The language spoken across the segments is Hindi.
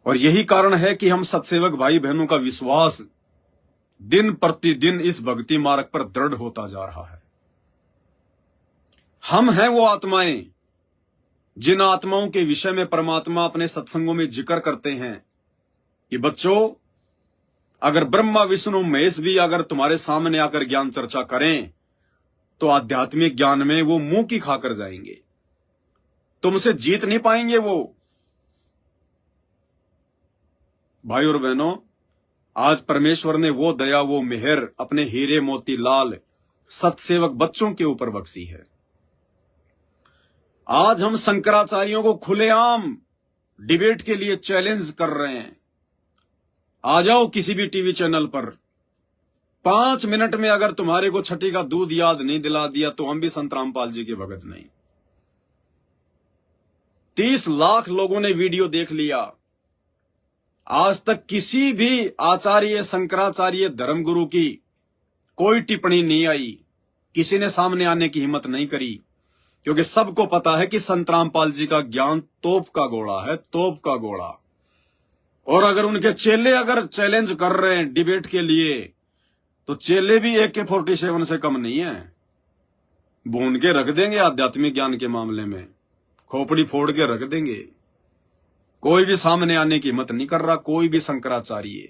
और यही कारण है कि हम सत्सेवक भाई बहनों का विश्वास दिन प्रतिदिन इस भक्ति मार्ग पर दृढ़ होता जा रहा है। हम हैं वो आत्माएं जिन आत्माओं के विषय में परमात्मा अपने सत्संगों में जिक्र करते हैं कि बच्चों, अगर ब्रह्मा विष्णु महेश भी अगर तुम्हारे सामने आकर ज्ञान चर्चा करें तो आध्यात्मिक ज्ञान में वो मुंह की खाकर जाएंगे, तुमसे जीत नहीं पाएंगे वो। भाई और बहनों, आज परमेश्वर ने वो दया वो मेहर अपने हीरे मोती लाल सत्सेवक बच्चों के ऊपर बख्शी है। आज हम शंकराचार्यों को खुलेआम डिबेट के लिए चैलेंज कर रहे हैं। आ जाओ किसी भी टीवी चैनल पर, 5 मिनट में अगर तुम्हारे को छठी का दूध याद नहीं दिला दिया तो हम भी संत रामपाल जी के भगत नहीं। 30 लाख लोगों ने वीडियो देख लिया। आज तक किसी भी आचार्य शंकराचार्य धर्मगुरु की कोई टिप्पणी नहीं आई, किसी ने सामने आने की हिम्मत नहीं करी, क्योंकि सबको पता है कि संत रामपाल जी का ज्ञान तोप का गोला है, तोप का गोला। और अगर उनके चेले अगर चैलेंज कर रहे हैं डिबेट के लिए तो चेले भी AK-47 से कम नहीं है। भून के रख देंगे आध्यात्मिक ज्ञान के मामले में, खोपड़ी फोड़ के रख देंगे। कोई भी सामने आने की हिम्मत नहीं कर रहा, कोई भी शंकराचार्य।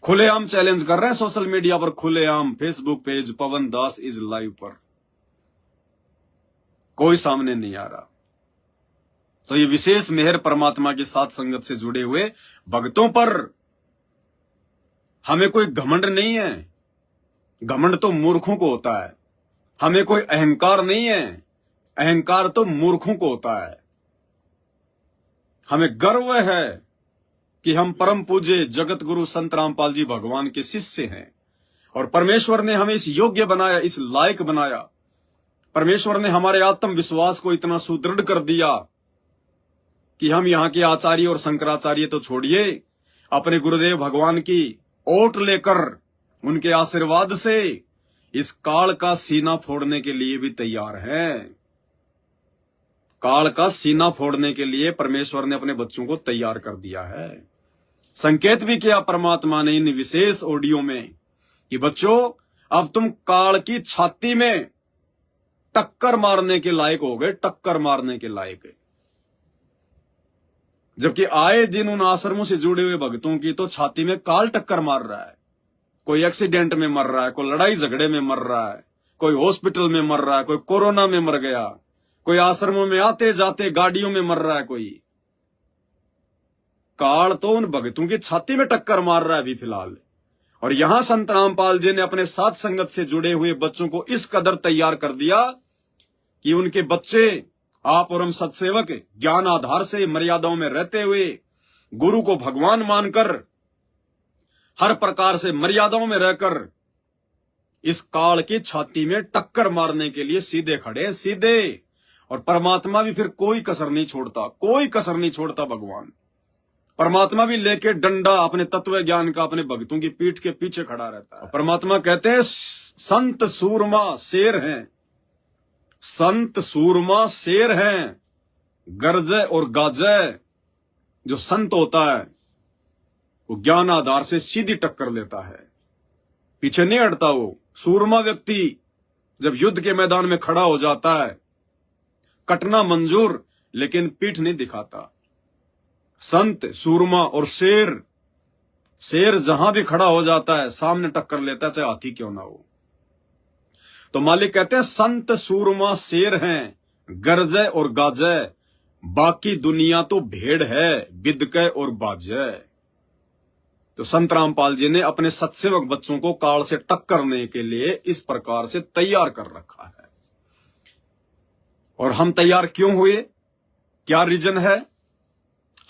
खुलेआम चैलेंज कर रहे हैं सोशल मीडिया पर, खुलेआम Facebook page Pawan Das is live पर, कोई सामने नहीं आ रहा। तो ये विशेष मेहर परमात्मा की साथ संगत से जुड़े हुए भक्तों पर। हमें कोई घमंड नहीं है, घमंड तो मूर्खों को होता है। हमें कोई अहंकार नहीं है, अहंकार तो मूर्खों को होता है। हमें गर्व है कि हम परम पूज्य जगत गुरु संत रामपाल जी भगवान के शिष्य हैं और परमेश्वर ने हमें इस योग्य बनाया, इस लायक बनाया। परमेश्वर ने हमारे आत्मविश्वास को इतना सुदृढ़ कर दिया कि हम यहाँ के आचार्य और शंकराचार्य तो छोड़िए, अपने गुरुदेव भगवान की ओट लेकर उनके आशीर्वाद से इस काल का सीना फोड़ने के लिए भी तैयार हैं। काल का सीना फोड़ने के लिए परमेश्वर ने अपने बच्चों को तैयार कर दिया है। संकेत भी किया परमात्मा ने इन विशेष ऑडियो में कि बच्चों, अब तुम काल की छाती में टक्कर मारने के लायक हो गए, टक्कर मारने के लायक। जबकि आए दिन उन आश्रमों से जुड़े हुए भक्तों की तो छाती में काल टक्कर मार रहा है। कोई एक्सीडेंट में मर रहा है, कोई लड़ाई झगड़े में मर रहा है, कोई हॉस्पिटल में मर रहा है, कोई कोरोना में मर गया, कोई आश्रमों में आते जाते गाड़ियों में मर रहा है कोई। काल तो उन भक्तों की छाती में टक्कर मार रहा है अभी फिलहाल। और यहां संत रामपाल जी ने अपने साथ संगत से जुड़े हुए बच्चों को इस कदर तैयार कर दिया कि उनके बच्चे आप और हम सत्सेवक ज्ञान आधार से मर्यादाओं में रहते हुए गुरु को भगवान मानकर हर प्रकार से मर्यादाओं में रहकर इस काल की छाती में टक्कर मारने के लिए सीधे खड़े, सीधे। और परमात्मा भी फिर कोई कसर नहीं छोड़ता, कोई कसर नहीं छोड़ता। भगवान परमात्मा भी लेके डंडा अपने तत्व ज्ञान का अपने भक्तों की पीठ के पीछे खड़ा रहता है। परमात्मा कहते हैं संत सूरमा शेर हैं, संत सूरमा शेर हैं, गरजे और गाजे। जो संत होता है वो ज्ञान आधार से सीधी टक्कर लेता है, पीछे नहीं हटता। वो सूरमा व्यक्ति जब युद्ध के मैदान में खड़ा हो जाता है, कटना मंजूर लेकिन पीठ नहीं दिखाता। संत सूरमा और शेर, शेर जहां भी खड़ा हो जाता है सामने टक्कर लेता है, चाहे हाथी क्यों ना हो। तो मालिक कहते हैं संत सूरमा शेर हैं, गरजे और गाजे, बाकी दुनिया तो भेड़ है, बिदके और बाजे। तो संत रामपाल जी ने अपने सत्सेवक बच्चों को काल से टक्करने के लिए इस प्रकार से तैयार कर रखा है। और हम तैयार क्यों हुए, क्या रीजन है?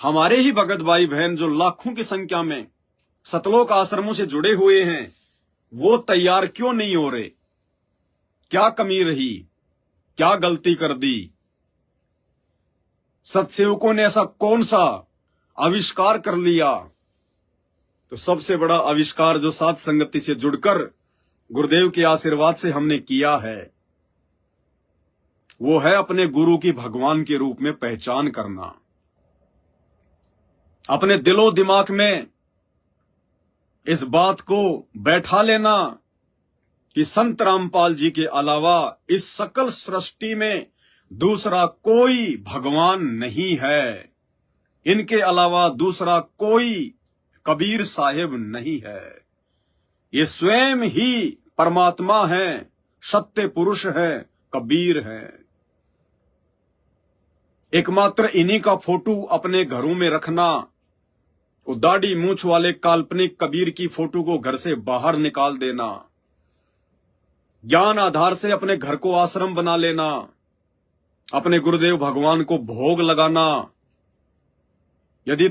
हमारे ही भगत भाई बहन जो लाखों की संख्या में सतलोक आश्रमों से जुड़े हुए हैं, वो तैयार क्यों नहीं हो रहे? क्या कमी रही, क्या गलती कर दी? सत्सेवकों ने ऐसा कौन सा आविष्कार कर लिया? तो सबसे बड़ा आविष्कार जो साथ संगति से जुड़कर गुरुदेव के आशीर्वाद से हमने किया है, वो है अपने गुरु की भगवान के रूप में पहचान करना। अपने दिलो दिमाग में इस बात को बैठा लेना कि संत रामपाल जी के अलावा इस सकल सृष्टि में दूसरा कोई भगवान नहीं है, इनके अलावा दूसरा कोई कबीर साहिब नहीं है। ये स्वयं ही परमात्मा है, सत्य पुरुष है, कबीर है। एकमात्र इन्हीं का फोटो अपने घरों में रखना, वो दाढ़ी मूंछ वाले काल्पनिक कबीर की फोटो को घर से बाहर निकाल देना, ज्ञान आधार से अपने घर को आश्रम बना लेना, अपने गुरुदेव भगवान को भोग लगाना। यदि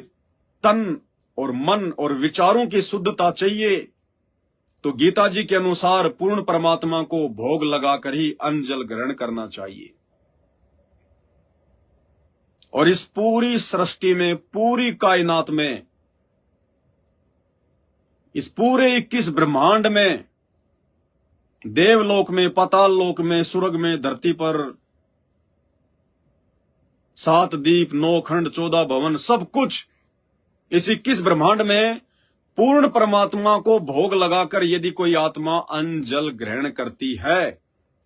तन और मन और विचारों की शुद्धता चाहिए तो गीता जी के अनुसार पूर्ण परमात्मा को भोग लगाकर ही अन्न जल ग्रहण करना चाहिए। और इस पूरी सृष्टि में, पूरी कायनात में, इस पूरे 21 ब्रह्मांड में, देवलोक में, पाताल लोक में, स्वर्ग में, धरती पर 7 दीप, 9 खंड, 14 भवन, सब कुछ इस 21 ब्रह्मांड में पूर्ण परमात्मा को भोग लगाकर यदि कोई आत्मा अन्न जल ग्रहण करती है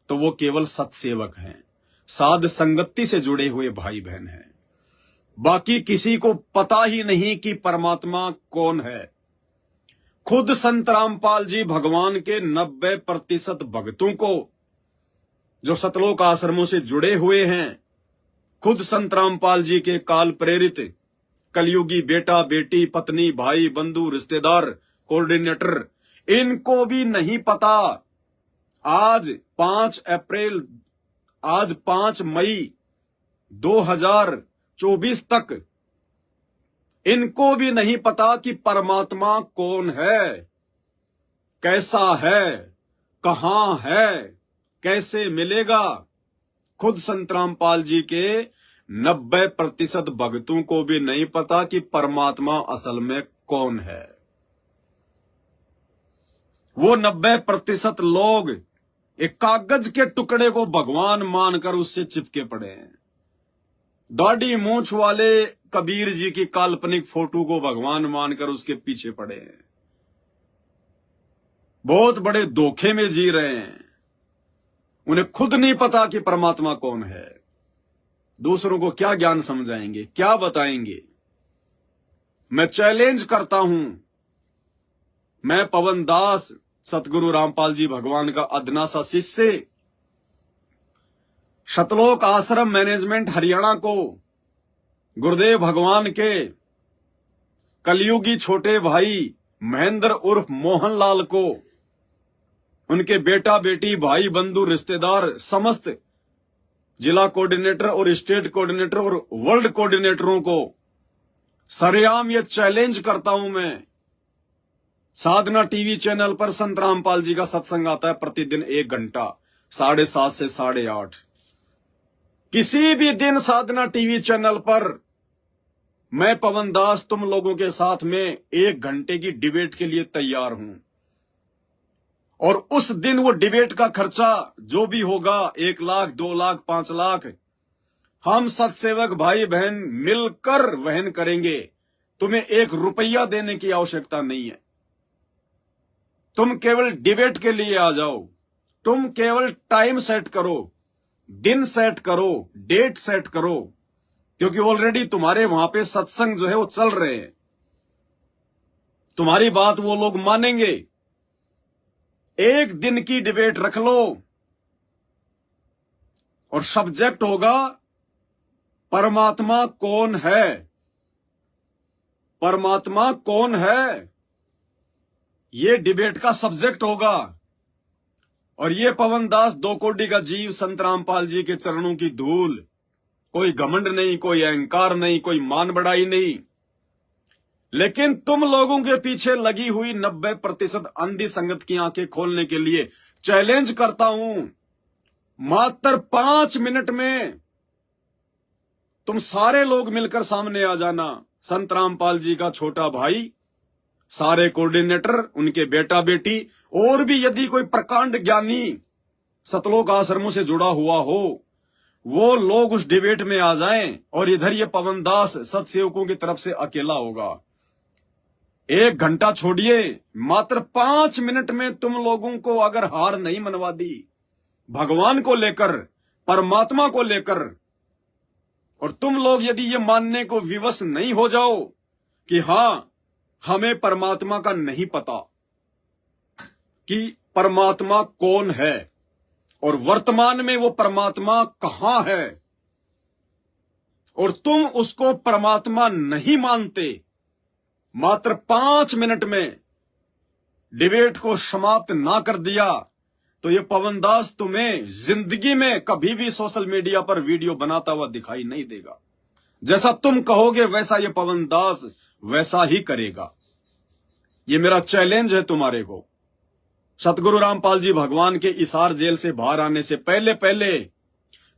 तो वो केवल सत्सेवक हैं, साध संगति से जुड़े हुए भाई बहन हैं। बाकी किसी को पता ही नहीं कि परमात्मा कौन है। खुद संत रामपाल जी भगवान के 90% भक्तों को, जो सतलोक आश्रमों से जुड़े हुए हैं, खुद संत रामपाल जी के काल प्रेरित कलयुगी बेटा बेटी, पत्नी, भाई, बंधु, रिश्तेदार, कोऑर्डिनेटर, इनको भी नहीं पता। आज 5 मई 2024 तक इनको भी नहीं पता कि परमात्मा कौन है, कैसा है, कहां है, कैसे मिलेगा। खुद संत रामपाल जी के 90% भक्तों को भी नहीं पता कि परमात्मा असल में कौन है। वो 90% लोग एक कागज के टुकड़े को भगवान मानकर उससे चिपके पड़े हैं। दाढ़ी मूंछ वाले कबीर जी की काल्पनिक फोटो को भगवान मानकर उसके पीछे पड़े हैं। बहुत बड़े धोखे में जी रहे हैं। उन्हें खुद नहीं पता कि परमात्मा कौन है। दूसरों को क्या ज्ञान समझाएंगे, क्या बताएंगे। मैं चैलेंज करता हूं, मैं पवन दास, सतगुरु रामपाल जी भगवान का अदना सा शिष्य, सतलोक आश्रम मैनेजमेंट हरियाणा को गुरुदेव भगवान के कलयुगी छोटे भाई महेंद्र उर्फ मोहनलाल को, उनके बेटा बेटी, भाई बंधु, रिश्तेदार, समस्त जिला कोऑर्डिनेटर और स्टेट कोऑर्डिनेटर और वर्ल्ड कोऑर्डिनेटरों को सरेआम ये चैलेंज करता हूं मैं। साधना टीवी चैनल पर संत रामपाल जी का सत्संग आता है प्रतिदिन 1 घंटा, 7:30 से 8:30। किसी भी दिन साधना टीवी चैनल पर मैं पवन दास तुम लोगों के साथ में 1 घंटे की डिबेट के लिए तैयार हूं। और उस दिन वो डिबेट का खर्चा जो भी होगा, 1 लाख, 2 लाख, 5 लाख, हम सत्सेवक भाई बहन मिलकर वहन करेंगे। तुम्हें 1 रुपया देने की आवश्यकता नहीं है। तुम केवल डिबेट के लिए आ जाओ। तुम केवल टाइम सेट करो, दिन सेट करो, डेट सेट करो, क्योंकि ऑलरेडी तुम्हारे वहां पे सत्संग जो है वो चल रहे हैं। तुम्हारी बात वो लोग मानेंगे। 1 दिन की डिबेट रख लो और सब्जेक्ट होगा परमात्मा कौन है। परमात्मा कौन है, ये डिबेट का सब्जेक्ट होगा। और ये पवन दास 2 कोटि का जीव संत रामपाल जी के चरणों की धूल, कोई घमंड नहीं, कोई अहंकार नहीं, कोई मान बढ़ाई नहीं। लेकिन तुम लोगों के पीछे लगी हुई 90% अंधी संगत की आंखें खोलने के लिए चैलेंज करता हूं। मात्र 5 मिनट में तुम सारे लोग मिलकर सामने आ जाना। संत रामपाल जी का छोटा भाई, सारे कोऑर्डिनेटर, उनके बेटा बेटी, और भी यदि कोई प्रकांड ज्ञानी सतलोक आश्रमों से जुड़ा हुआ हो, वो लोग उस डिबेट में आ जाएं और इधर ये पवन दास सत्सेवकों की तरफ से अकेला होगा। 1 घंटा छोड़िए, मात्र 5 मिनट में तुम लोगों को अगर हार नहीं मनवा दी भगवान को लेकर, परमात्मा को लेकर, और तुम लोग यदि ये मानने को विवश नहीं हो जाओ कि हां हमें परमात्मा का नहीं पता कि परमात्मा कौन है और वर्तमान में वो परमात्मा कहां है, और तुम उसको परमात्मा नहीं मानते, मात्र 5 मिनट में डिबेट को समाप्त ना कर दिया, तो ये पवन दास तुम्हें जिंदगी में कभी भी सोशल मीडिया पर वीडियो बनाता हुआ दिखाई नहीं देगा। जैसा तुम कहोगे वैसा ये पवन दास वैसा ही करेगा। ये मेरा चैलेंज है तुम्हारे को। सतगुरु रामपाल जी भगवान के इसार जेल से बाहर आने से पहले पहले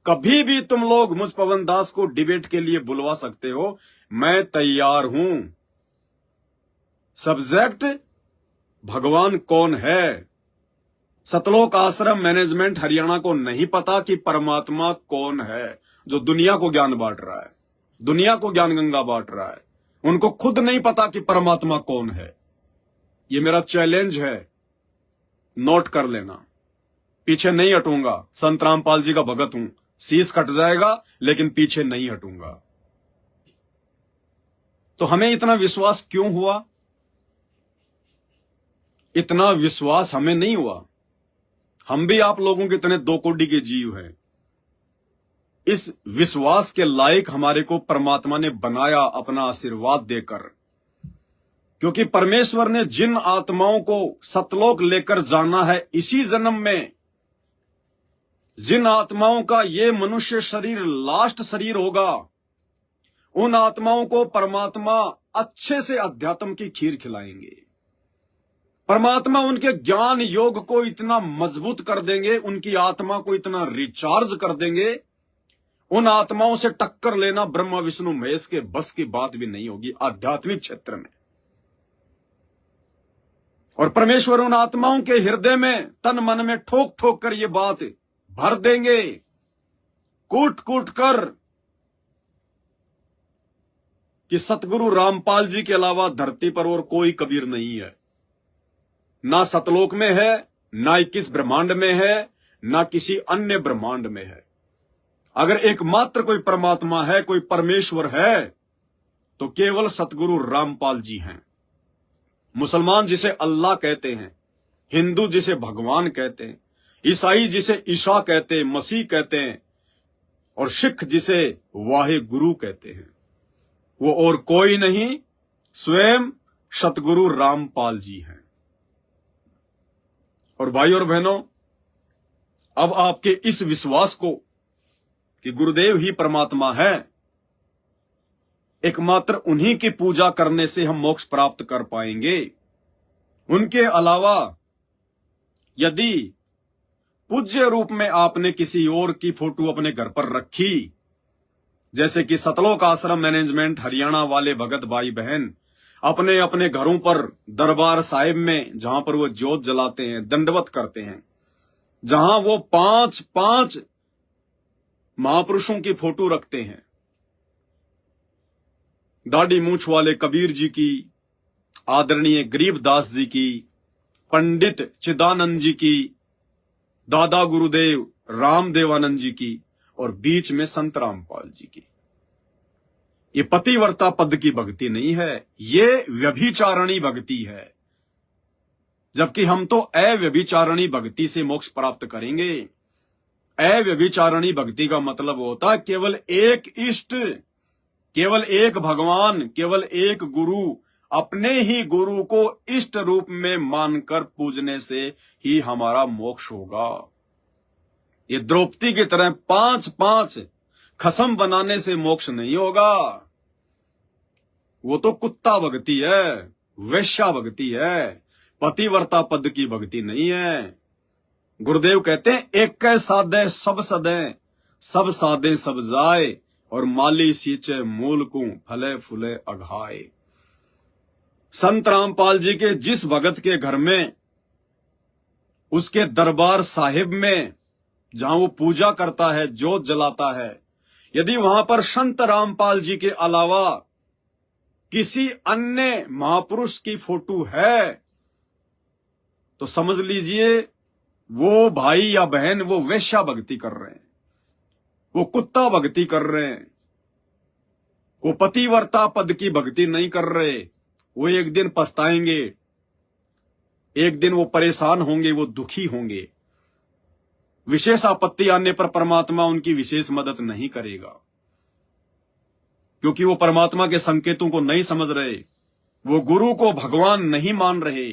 कभी भी तुम लोग मुझ पवन दास को डिबेट के लिए बुलवा सकते हो, मैं तैयार हूं। सब्जेक्ट भगवान कौन है। सतलोक आश्रम मैनेजमेंट हरियाणा को नहीं पता कि परमात्मा कौन है, जो दुनिया को ज्ञान बांट रहा है, दुनिया को ज्ञान गंगा बांट रहा है। उनको खुद नहीं पता कि परमात्मा कौन है। ये मेरा चैलेंज है, नोट कर लेना। पीछे नहीं हटूंगा, संत रामपाल जी का भगत हूं। शीश कट जाएगा लेकिन पीछे नहीं हटूंगा। तो हमें इतना विश्वास क्यों हुआ? इतना विश्वास हमें नहीं हुआ। हम भी आप लोगों के इतने 2 कोटि के जीव हैं। इस विश्वास के लायक हमारे को परमात्मा ने बनाया अपना आशीर्वाद देकर, क्योंकि परमेश्वर ने जिन आत्माओं को सतलोक लेकर जाना है इसी जन्म में, जिन आत्माओं का ये मनुष्य शरीर लास्ट शरीर होगा, उन आत्माओं को परमात्मा अच्छे से अध्यात्म की खीर खिलाएंगे। परमात्मा उनके ज्ञान योग को इतना मजबूत कर देंगे, उनकी आत्मा को इतना रिचार्ज कर देंगे, उन आत्माओं से टक्कर लेना ब्रह्मा विष्णु महेश के बस की बात भी नहीं होगी आध्यात्मिक क्षेत्र में। और परमेश्वर उन आत्माओं के हृदय में तन मन में ठोक ठोक कर ये बात भर देंगे, कूट कूट कर, कि सतगुरु रामपाल जी के अलावा धरती पर और कोई कबीर नहीं है। ना सतलोक में है, ना 21 ब्रह्मांड में है, ना किसी अन्य ब्रह्मांड में है। अगर एकमात्र कोई परमात्मा है, कोई परमेश्वर है, तो केवल सतगुरु रामपाल जी हैं। मुसलमान जिसे अल्लाह कहते हैं, हिंदू जिसे भगवान कहते हैं, ईसाई जिसे ईशा कहते हैं, मसीह कहते हैं, और सिख जिसे वाहे गुरु कहते हैं, वो और कोई नहीं, स्वयं सतगुरु रामपाल जी हैं। और भाई और बहनों, अब आपके इस विश्वास को कि गुरुदेव ही परमात्मा है, एकमात्र उन्हीं की पूजा करने से हम मोक्ष प्राप्त कर पाएंगे। उनके अलावा यदि पूज्य रूप में आपने किसी और की फोटो अपने घर पर रखी, जैसे कि सतलोक आश्रम मैनेजमेंट हरियाणा वाले भगत भाई बहन अपने अपने घरों पर दरबार साहिब में, जहां पर वो ज्योत जलाते हैं, दंडवत करते हैं, जहां वो 5 महापुरुषों की फोटो रखते हैं, दाढ़ी मूछ वाले कबीर जी की, आदरणीय गरीबदास जी की, पंडित चिदानंद जी की, दादा गुरुदेव रामदेवानंद जी की, और बीच में संत रामपाल जी की। ये पतिव्रता पद की भक्ति नहीं है, ये व्यभिचारणी भक्ति है। जबकि हम तो अव्यभिचारणी भक्ति से मोक्ष प्राप्त करेंगे। अव्यभिचारणी भक्ति का मतलब होता है केवल एक इष्ट, केवल एक भगवान, केवल एक गुरु, अपने ही गुरु को इष्ट रूप में मानकर पूजने से ही हमारा मोक्ष होगा। ये द्रौपदी की तरह 5 खसम बनाने से मोक्ष नहीं होगा। वो तो कुत्ता भक्ति है, वैश्या भक्ति है, पतिव्रता पद की भक्ति नहीं है। गुरुदेव कहते हैं एक साधे सब सदे, सब साधे सब जाए, और माली सींचे मूल को फले फूले अघाए। संत रामपाल जी के जिस भगत के घर में, उसके दरबार साहिब में जहां वो पूजा करता है, जोत जलाता है, यदि वहां पर संत रामपाल जी के अलावा किसी अन्य महापुरुष की फोटो है तो समझ लीजिए वो भाई या बहन वो वेश्या भक्ति कर रहे हैं, वो कुत्ता भक्ति कर रहे हैं, वो पतिव्रता पद की भक्ति नहीं कर रहे। वो एक दिन पछताएंगे, एक दिन वो परेशान होंगे, वो दुखी होंगे। विशेष आपत्ति आने पर परमात्मा उनकी विशेष मदद नहीं करेगा, क्योंकि वो परमात्मा के संकेतों को नहीं समझ रहे, वो गुरु को भगवान नहीं मान रहे।